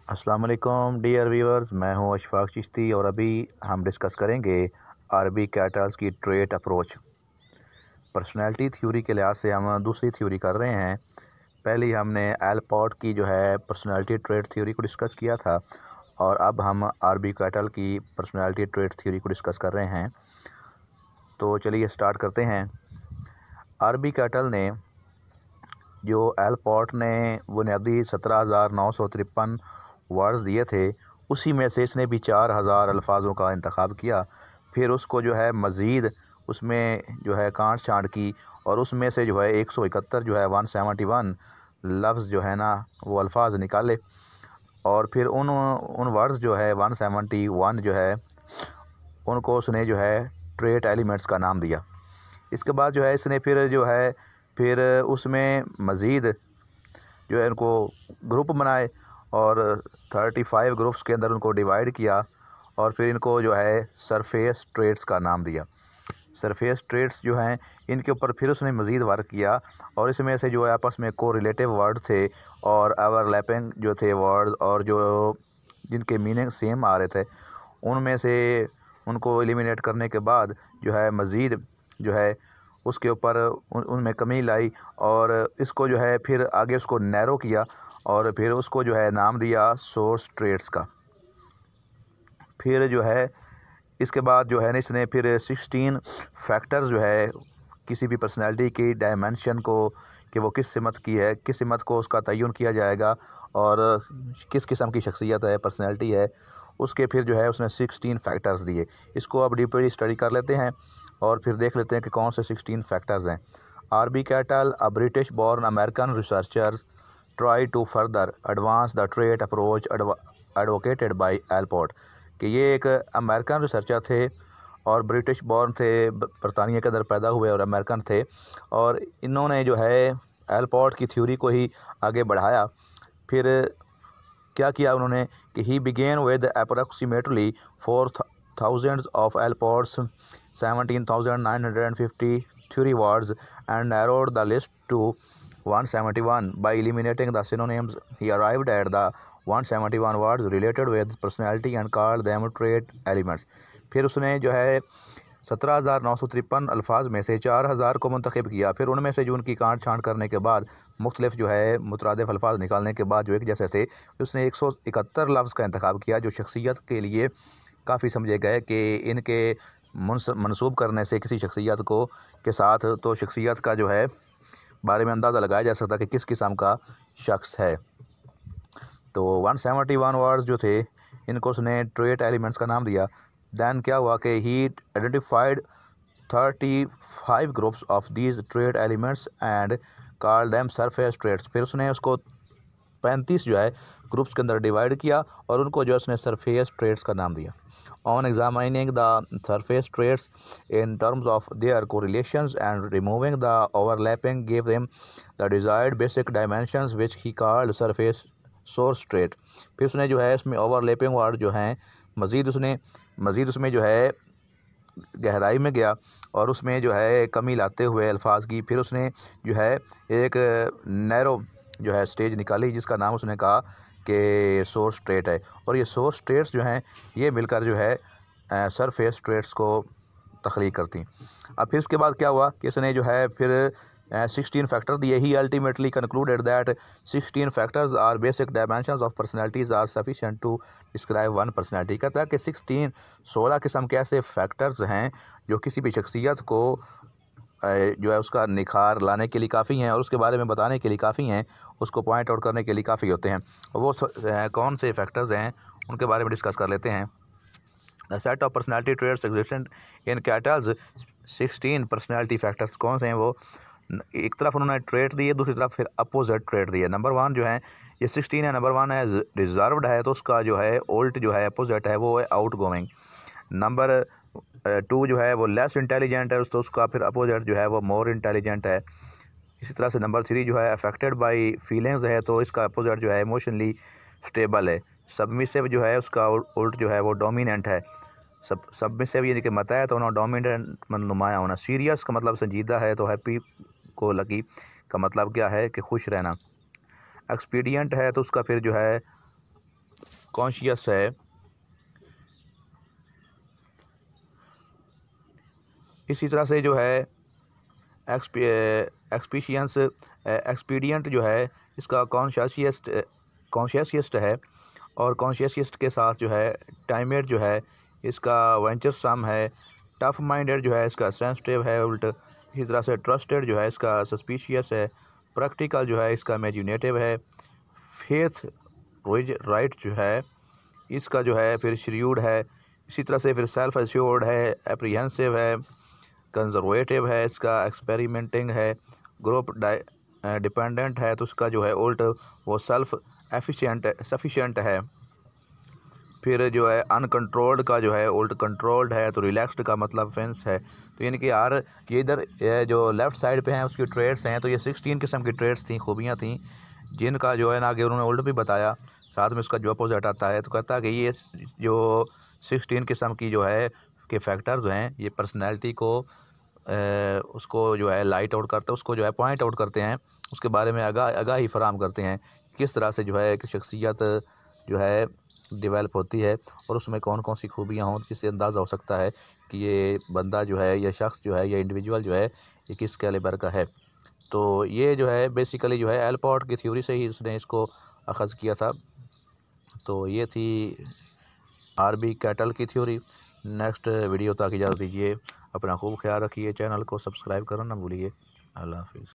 अस्सलाम वालेकुम dear viewers, मैं हूं अशफाक चिश्ती और अभी हम डिस्कस करेंगे आरबी कैटल्स की ट्रेट अप्रोच। पर्सनैलिटी थ्योरी के लिहाज से हम दूसरी थ्योरी कर रहे हैं। पहले हमने एलपॉट की जो है पर्सनैलिटी ट्रेट थ्योरी को डिस्कस किया था और अब हम आरबी कैटल की पर्सनैलिटी ट्रेट थ्योरी को डिस्कस कर रहे हैं। तो चलिए स्टार्ट करते हैं। आरबी कैटल ने जो एलपॉट ने बुनियादी 17,953 वर्ड्स दिए थे, उसी में से इसने भी 4,000 अल्फाजों का इंतखाब किया। फिर उसको जो है मज़ीद उसमें जो है काट छाँट की और उसमें से जो है 171 जो है 171 लफ्ज़ जो है ना वो अल्फाज निकाले और फिर उन वर्ड्स जो है 171 जो है उनको उसने जो है ट्रेट एलिमेंट्स का नाम दिया। इसके बाद जो है इसने फिर उसमें मज़ीद जो है इनको ग्रुप बनाए और 35 ग्रुप्स के अंदर उनको डिवाइड किया और फिर इनको जो है सरफेस ट्रेट्स का नाम दिया। सरफेस ट्रेट्स जो हैं इनके ऊपर फिर उसने मज़ीद वर्क किया और इसमें से जो है आपस में कोरिलेटिव वर्ड थे और ओवरलैपिंग जो थे वर्ड और जो जिनके मीनिंग सेम आ रहे थे उनमें से उनको एलिमिनेट करने के बाद जो है मज़ीद जो है उसके ऊपर उनमें कमी लाई और इसको जो है फिर आगे उसको नैरो किया और फिर उसको जो है नाम दिया सोर्स ट्रेट्स का। फिर जो है इसके बाद जो है ना इसने फिर 16 फैक्टर्स जो है किसी भी पर्सनैलिटी की डायमेंशन को कि वो किस सिमत की है, किस सिमत को उसका तयन किया जाएगा और किस किस्म की शख्सियत है, पर्सनैलिटी है, उसके फिर जो है उसने 16 फैक्टर्स दिए। इसको अब डीपली स्टडी कर लेते हैं और फिर देख लेते हैं कि कौन से 16 फैक्टर्स हैं। R B Cattell, a British born American researcher, try to further advance the trait approach advocated by Allport. कि ये एक अमेरिकन रिसर्चर थे और ब्रिटिश बॉर्न थे, बरतानिया के अंदर पैदा हुए और अमेरिकन थे और इन्होंने जो है एलपॉट की थ्योरी को ही आगे बढ़ाया। फिर क्या किया उन्होंने कि he began with approximately 4,000 of Allport's 17,950 theory words and narrowed the list to 171 by eliminating the synonyms. He arrived at the 171 words related with personality and called them trait elements. फिर उसने जो है 17,953 अल्फाज में से 4,000 को मुंतखब किया। फिर उनमें से जो उनकी काट छाँट करने के बाद मुख्तलिफ जो है मुतरादिफ अल्फाज निकालने के बाद जो एक जैसे थे उसने 171 लफ्ज़ का इंतखाब किया जो शख्सियत के लिए काफ़ी समझे गए कि इनके मनसूब करने से किसी शख्सियत को के साथ तो शख्सियत का जो है बारे में अंदाज़ा लगाया जा सकता कि किस किस्म का शख्स है। तो 171 वर्ड्स जो थे इनको उसने ट्रेट एलिमेंट्स का नाम दिया। दैन क्या हुआ कि ही identified 35 groups of these trait elements and called them surface traits. फिर उसने उसको 35 जो है ग्रुप्स के अंदर डिवाइड किया और उनको जो उसने सरफेस ट्रेट्स का नाम दिया। On examining the surface traits in terms of their correlations and removing the overlapping give them the desired basic dimensions which he called surface source trait. फिर उसने जो है इसमें ओवरलैपिंग वर्ड जो हैं मज़ीद उसमें जो है गहराई में गया और उसमें जो है कमी लाते हुए अल्फाज की फिर उसने जो है एक नैरो जो है स्टेज निकाली जिसका नाम उसने कहा कि सोर्स ट्रेट है और ये सोर्स ट्रेट्स जो हैं ये मिलकर जो है सरफेस ट्रेट्स को तख्लीक करती। अब फिर इसके बाद क्या हुआ कि इसने जो है फिर 16 फैक्टर दिए। He ultimately concluded that 16 factors are basic dimensions of personalities are sufficient to describe one personality. कहता है कि 16 किस्म के ऐसे फैक्टर्स हैं जो किसी भी शख्सियत को जो है उसका निखार लाने के लिए काफ़ी हैं और उसके बारे में बताने के लिए काफ़ी हैं, उसको पॉइंट आउट करने के लिए काफ़ी होते हैं। और वो कौन से फैक्टर्स हैं उनके बारे में डिस्कस कर लेते हैं। The set of personality traits existent in kettles 16 personality factors कौन से हैं वो एक तरफ उन्होंने ट्रेट दिए, दूसरी तरफ फिर अपोजिट ट्रेट दिए। नंबर 1 जो है ये 16 है, नंबर 1 है रिजर्व्ड है तो उसका जो है उल्ट जो है अपोजिट है वो है आउट गोइंग। नंबर 2 जो है वो लेस इंटेलिजेंट है तो उसका फिर अपोजिट जो है वो मोर इंटेलिजेंट है। इसी तरह से नंबर 3 जो है अफेक्टेड बाय फीलिंग्स है तो इसका अपोजिट जो है इमोशनली स्टेबल है। सबमिसिव जो है उसका उल्ट जो है वो डोमिनेंट है। सबमिसिव यानी कि मता है तो उन्होंने डोमिनेंट नुमाया होना। सीरियस का मतलब संजीदा है तो हैप्पी को लकी का मतलब क्या है कि खुश रहना। एक्सपीडियंट है तो उसका फिर जो है कॉन्शियस है। इसी तरह से जो है एक्सपीडियंट जो है इसका कॉन्शियसियस्ट है, और कॉन्शियसियस्ट के साथ जो है टाइमेट जो है इसका वेंचरसम है। टफ माइंडेड जो है इसका सेंसिटिव है उल्ट। इसी तरह से ट्रस्टेड जो है इसका सस्पिशियस है। प्रैक्टिकल जो है इसका इमेजिनेटिव है। फेथ राइट जो है इसका जो है फिर श्रीयूड है। इसी तरह से फिर सेल्फ एश्योर्ड है, एप्रीहेंसिव है, कंजर्वेटिव है, इसका एक्सपेरिमेंटिंग है। ग्रुप डिपेंडेंट है तो उसका जो है उल्ट वो सेल्फ सफिशिएंट है। फिर जो है अनकंट्रोल्ड का जो है उल्ट कंट्रोल्ड है, तो रिलैक्स्ड का मतलब फेंस है। तो यानी कि यार ये इधर जो लेफ़्ट साइड पे हैं उसकी ट्रेड्स हैं, तो ये 16 किस्म की ट्रेड्स थी, खूबियाँ थी, जिनका जो है ना कि उन्होंने उल्ट भी बताया। साथ में उसका जो अपोजिट आता है तो कहता है कि ये जो 16 किस्म की जो है के फैक्टर्स हैं ये पर्सनैलिटी को उसको जो है लाइट आउट करते हैं, उसको जो है पॉइंट आउट करते हैं, उसके बारे में आगाही फराहम करते हैं किस तरह से जो है एक शख्सियत जो है डेवलप होती है और उसमें कौन कौन सी खूबियाँ हों, जिससे अंदाज़ा हो सकता है कि ये बंदा जो है, ये शख्स जो है, ये इंडिविजुअल जो है ये किस कैलिबर का है। तो ये जो है बेसिकली जो है एलपॉट की थ्योरी से ही उसने इसको अखज़ किया था। तो ये थी आरबी कैटल की थ्योरी। नेक्स्ट वीडियो तक इजाज़त दीजिए। अपना खूब ख्याल रखिए, चैनल को सब्सक्राइब करना ना भूलिए। अल्लाह हाफिज़।